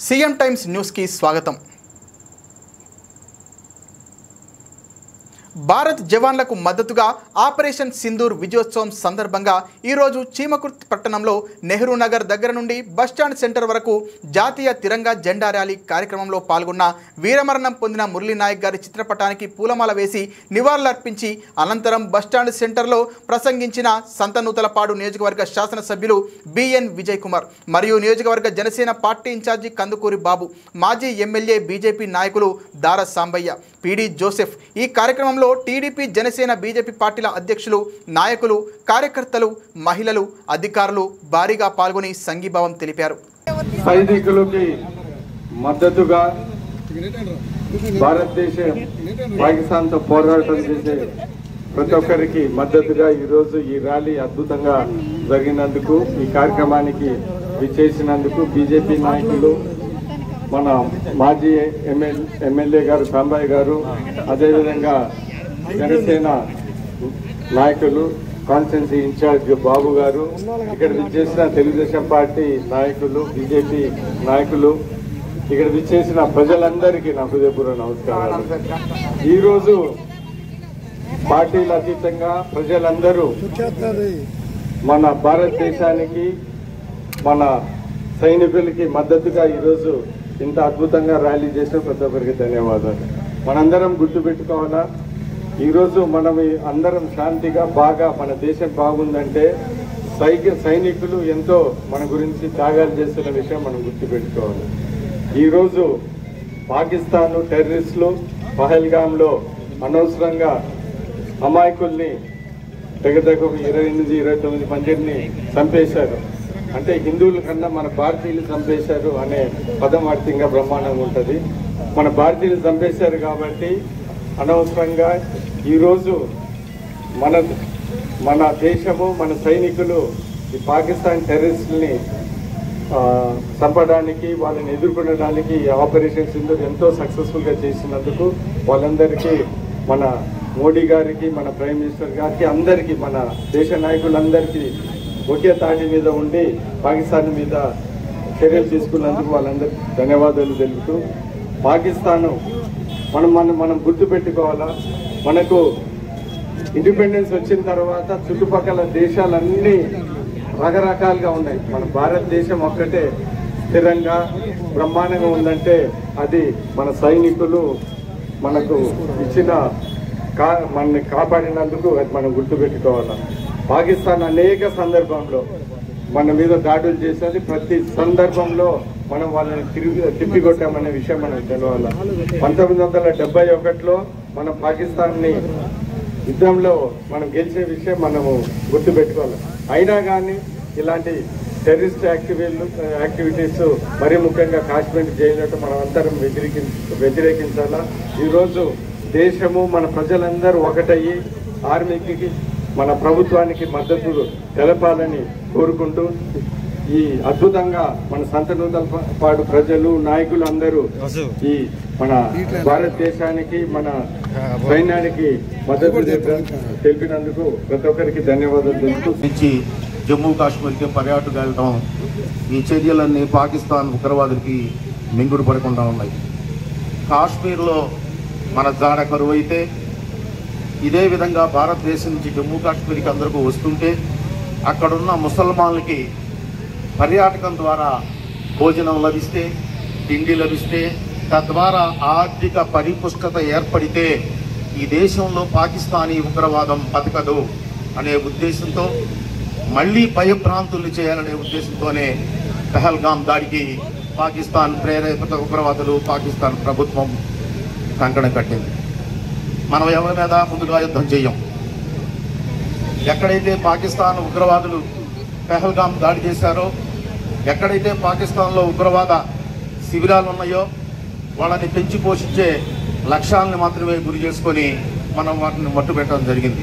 CM times news కి స్వాగతం. భారత్ జవాన్లకు మద్దతుగా ఆపరేషన్ సింధూర్ విజయోత్సవం సందర్భంగా ఈరోజు చీమకుర్తి పట్టణంలో నెహ్రూ నగర్ దగ్గర నుండి బస్టాండ్ సెంటర్ వరకు జాతీయ తిరంగా జెండా ర్యాలీ కార్యక్రమంలో పాల్గొన్న వీరమరణం పొందిన మురళీ నాయక్ గారి చిత్రపటానికి పూలమాల వేసి నివాళులర్పించి అనంతరం బస్టాండ్ సెంటర్లో ప్రసంగించిన సంతనూతలపాడు నియోజకవర్గ శాసనసభ్యులు బిఎన్ విజయ్ కుమార్ మరియు నియోజకవర్గ జనసేన పార్టీ ఇన్ఛార్జి కందుకూరి బాబు, మాజీ ఎమ్మెల్యే బీజేపీ నాయకులు దార సాంబయ్య, పీడి జోసెఫ్. ఈ కార్యక్రమంలో టీడీపీ, జనసేన, బీజేపీ పార్టీల అధ్యక్షులు, నాయకులు, కార్యకర్తలు, మహిళలు, అధికారులు భారీగా పాల్గొని సంఘీభావం తెలిపారు. సైనికులకి మద్దతుగా భారతదేశం పాకిస్తాన్తో పోరాటం చేసే ప్రతి ఒక్కరికి మద్దతుగా ఈరోజు ఈ ర్యాలీ అద్భుతంగా జరిగినందుకు, ఈ కార్యక్రమానికి విచ్చేసినందుకు బీజేపీ నాయకులు, మన మాజీ ఎమ్మెల్యే గారు సాంబయ్య గారు, అదేవిధంగా జనసేన నాయకులు, కాన్స్టిట్యున్సీ ఇన్ఛార్జ్ బాబు గారు, ఇక్కడ విచ్చేసిన తెలుగుదేశం పార్టీ నాయకులు, బీజేపీ నాయకులు, ఇక్కడ విచ్చేసిన ప్రజలందరికీ నా హృదయపూర్వక నమస్కారాలు. ఈరోజు పార్టీల అతీతంగా ప్రజలందరూ మన భారతదేశానికి, మన సైనికులకి మద్దతుగా ఈరోజు ఇంత అద్భుతంగా ర్యాలీ చేసిన ప్రతి ఒక్కరికి ధన్యవాదాలు. మనందరం గుర్తుపెట్టుకోవాలా, ఈరోజు మనం అందరం శాంతిగా బాగా మన దేశం బాగుందంటే సైనికులు ఎంతో మన గురించి త్యాగాలు చేస్తున్న విషయం మనం గుర్తుపెట్టుకోవాలి. ఈరోజు పాకిస్తాన్ టెర్రరిస్టులు పహల్గామ్లో అనవసరంగా అమాయకుల్ని దగ్గర 28-29 మందిని చంపేశారు. అంటే హిందువుల కన్నా మన భారతీయులు చంపేశారు అనే పదం అర్థంగా బ్రహ్మాండంగా ఉంటుంది. మన భారతీయులు చంపేశారు కాబట్టి అనవసరంగా ఈరోజు మన దేశము, మన సైనికులు ఈ పాకిస్తాన్ టెర్రరిస్టుల్ని చంపడానికి, వాళ్ళని ఎదుర్కొనడానికి ఆపరేషన్ సింధూర్ ఎంతో సక్సెస్ఫుల్గా చేసినందుకు వాళ్ళందరికీ, మన మోడీ గారికి, మన ప్రైమ్ మినిస్టర్ గారికి, అందరికీ, మన దేశ నాయకులందరికీ ఒకే తాటి మీద ఉండి పాకిస్తాన్ మీద చర్యలు తీసుకున్నందుకు వాళ్ళందరికీ ధన్యవాదాలు తెలుపుతూ, పాకిస్తాన్ మనం గుర్తుపెట్టుకోవాలా, మనకు ఇండిపెండెన్స్ వచ్చిన తర్వాత చుట్టుపక్కల దేశాలన్నీ రకరకాలుగా ఉన్నాయి. మన భారతదేశం ఒక్కటే స్థిరంగా బ్రహ్మాండంగా ఉందంటే అది మన సైనికులు మనకు ఇచ్చిన మనల్ని కాపాడినందుకు మనం గుర్తుపెట్టుకోవాలా. పాకిస్తాన్ అనేక సందర్భంలో మన మీద దాడులు చేసేది, ప్రతి సందర్భంలో మనం వాళ్ళని తిప్పికొట్టామనే విషయం మనకు తెలవాలి. 1971లో మనం పాకిస్తాన్ని యుద్ధంలో మనం గెలిచే విషయం మనము గుర్తుపెట్టుకోవాలి. అయినా కానీ ఇలాంటి టెర్రరిస్ట్ యాక్టివిటీస్ మరీ ముఖ్యంగా కాశ్మీర్ జైలు మనం అందరం వ్యతిరేకించాలా. ఈరోజు దేశము, మన ప్రజలందరూ ఒకటయ్యి ఆర్మీకి, మన ప్రభుత్వానికి మద్దతు తెలపాలని కోరుకుంటూ, ఈ అద్భుతంగా మన సంతనూతలపాడు ప్రజలు, నాయకులు అందరూ ఈ మన భారతదేశానికి, మన సైన్యానికి మద్దతు తెలిపినందుకు ప్రతి ఒక్కరికి ధన్యవాదాలు తెలుపుతూ, జమ్మూ కాశ్మీర్కి పర్యాటకు వెళ్ళడం, ఈ చర్యలన్నీ పాకిస్తాన్ ఉగ్రవాదులకి మింగుడు పడకుండా ఉన్నాయి. కాశ్మీర్లో మన జాడ కరువు అయితే ఇదే విధంగా భారతదేశం నుంచి జమ్మూ కాశ్మీర్కి అందరికీ వస్తుంటే అక్కడున్న ముసల్మాన్లకి పర్యాటకం ద్వారా భోజనం లభిస్తే, తిండి లభిస్తే, తద్వారా ఆర్థిక పరిపుష్టత ఏర్పడితే ఈ దేశంలో పాకిస్తానీ ఉగ్రవాదం బతకదు అనే ఉద్దేశంతో, మళ్ళీ భయభ్రాంతులు చేయాలనే ఉద్దేశంతోనే పహల్గామ్ దాడికి పాకిస్తాన్ ప్రేరేపిత ఉగ్రవాదులు, పాకిస్తాన్ ప్రభుత్వం కంకణం కట్టింది. మనం ఎవరి మీద ముందుగా యుద్ధం చేయం. ఎక్కడైతే పాకిస్తాన్ ఉగ్రవాదులు పహల్గామ్ దాడి చేశారో, ఎక్కడైతే పాకిస్తాన్లో ఉగ్రవాద శిబిరాలు ఉన్నాయో వాళ్ళని పెంచి పోషించే లక్ష్యాలను మాత్రమే గురి చేసుకొని మనం వాటిని మట్టుపెట్టడం జరిగింది.